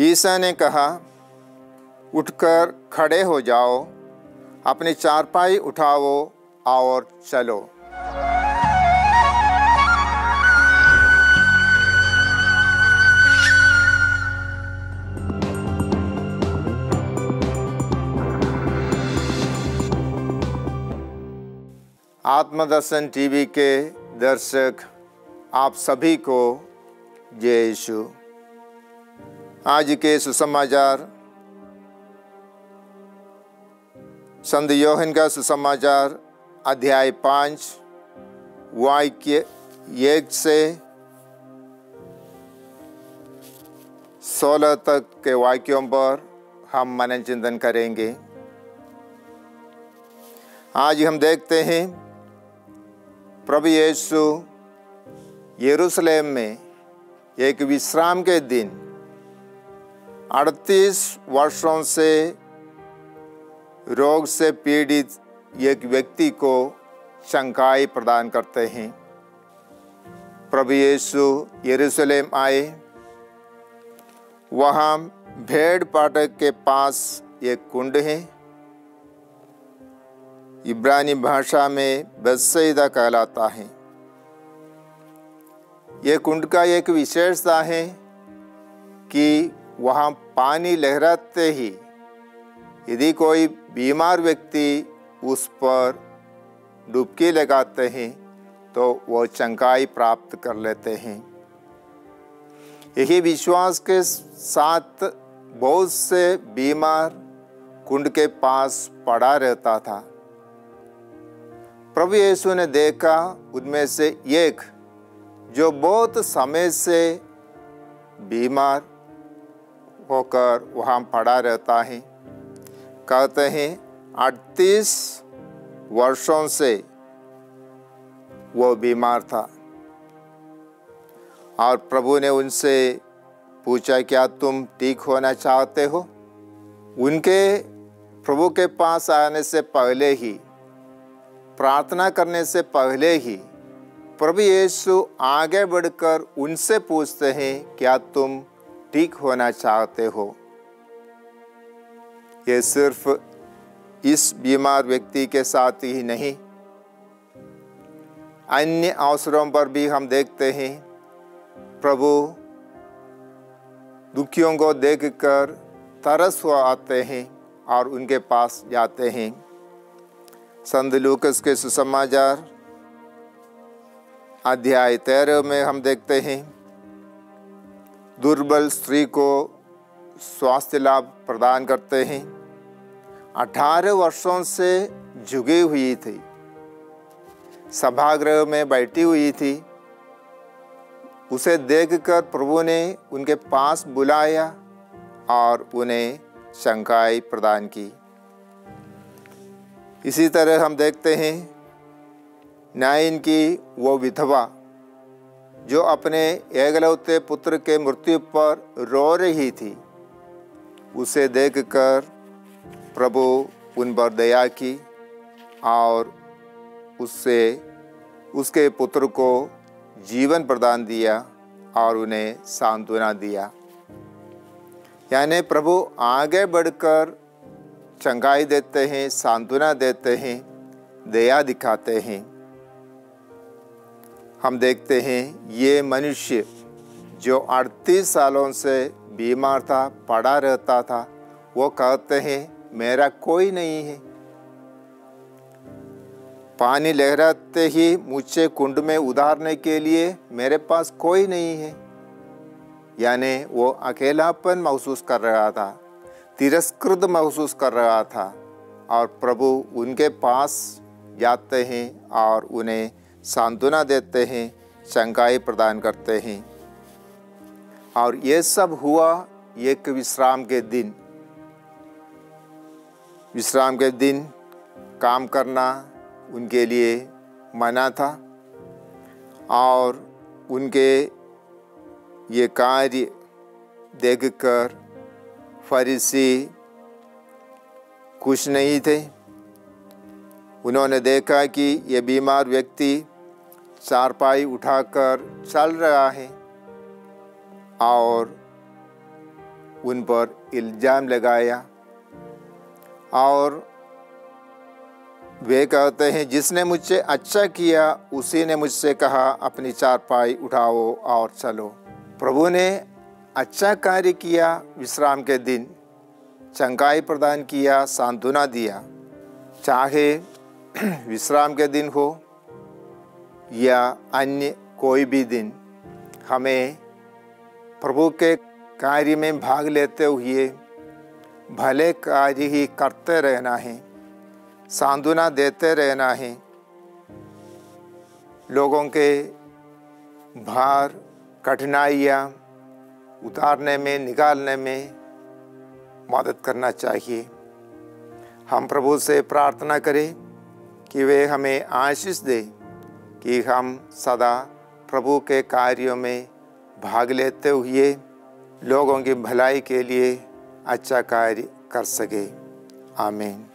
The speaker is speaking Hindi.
ईसा ने कहा, उठकर खड़े हो जाओ, अपनी चारपाई उठाओ और चलो। आत्मदर्शन टीवी के दर्शक आप सभी को जय यीशु। आज के सुसमाचार संत यूहन्ना का सुसमाचार अध्याय 5 वाक्य 1 से 16 तक के वाक्यों पर हम मनन चिंतन करेंगे। आज हम देखते हैं प्रभु यीशु यरूशलेम में एक विश्राम के दिन 38 वर्षों से रोग से पीड़ित एक व्यक्ति को चंगाई प्रदान करते हैं। प्रभु यीशु यरूशलेम आए। वहाँ भेड़ फाटक के पास एक कुंड है, इब्रानी भाषा में बेतसैदा कहलाता है। यह कुंड का एक विशेषता है कि वहाँ पानी लहराते ही यदि कोई बीमार व्यक्ति उस पर डुबकी लगाते हैं तो वो चंगाई प्राप्त कर लेते हैं। यही विश्वास के साथ बहुत से बीमार कुंड के पास पड़ा रहता था। प्रभु यीशु ने देखा उनमें से एक जो बहुत समय से बीमार होकर वहाँ पड़ा रहता है। कहते हैं 38 वर्षों से वो बीमार था और प्रभु ने उनसे पूछा, क्या तुम ठीक होना चाहते हो? उनके प्रभु के पास आने से पहले ही, प्रार्थना करने से पहले ही प्रभु यीशु आगे बढ़कर उनसे पूछते हैं, क्या तुम ठीक होना चाहते हो? ये सिर्फ इस बीमार व्यक्ति के साथ ही नहीं, अन्य अवसरों पर भी हम देखते हैं प्रभु दुखियों को देखकर तरस हुआ आते हैं और उनके पास जाते हैं। संत लूकस के सुसमाचार अध्याय 13 में हम देखते हैं दुर्बल स्त्री को स्वास्थ्य लाभ प्रदान करते हैं। 18 वर्षों से झुकी हुई थी, सभागृह में बैठी हुई थी। उसे देखकर प्रभु ने उनके पास बुलाया और उन्हें चंगाई प्रदान की। इसी तरह हम देखते हैं नाइन की वो विधवा जो अपने एकलौते पुत्र के मृत्यु पर रो रही थी, उसे देखकर प्रभु उन पर दया की और उससे उसके पुत्र को जीवन प्रदान दिया और उन्हें सांत्वना दिया। यानी प्रभु आगे बढ़कर चंगाई देते हैं, सांत्वना देते हैं, दया दिखाते हैं। हम देखते हैं ये मनुष्य जो 38 सालों से बीमार था, पड़ा रहता था, वो कहते हैं मेरा कोई नहीं है। पानी लहराते ही मुझे कुंड में उतारने के लिए मेरे पास कोई नहीं है। यानी वो अकेलापन महसूस कर रहा था, तिरस्कृत महसूस कर रहा था और प्रभु उनके पास जाते हैं और उन्हें सांत्वना देते हैं, चंगाई प्रदान करते हैं। और ये सब हुआ एक विश्राम के दिन। विश्राम के दिन काम करना उनके लिए मना था और उनके ये कार्य देखकर फरीसी खुश नहीं थे। उन्होंने देखा कि ये बीमार व्यक्ति चारपाई उठाकर चल रहा है और उन पर इल्ज़ाम लगाया और वे कहते हैं, जिसने मुझसे अच्छा किया उसी ने मुझसे कहा, अपनी चारपाई उठाओ और चलो। प्रभु ने अच्छा कार्य किया, विश्राम के दिन चंगाई प्रदान किया, सांत्वना दिया। चाहे विश्राम के दिन हो या अन्य कोई भी दिन, हमें प्रभु के कार्य में भाग लेते हुए भले कार्य ही करते रहना है, सांत्वना देते रहना है, लोगों के भार कठिनाइयाँ उतारने में, निकालने में मदद करना चाहिए। हम प्रभु से प्रार्थना करें कि वे हमें आशीष दे कि हम सदा प्रभु के कार्यों में भाग लेते हुए लोगों की भलाई के लिए अच्छा कार्य कर सके। आमीन।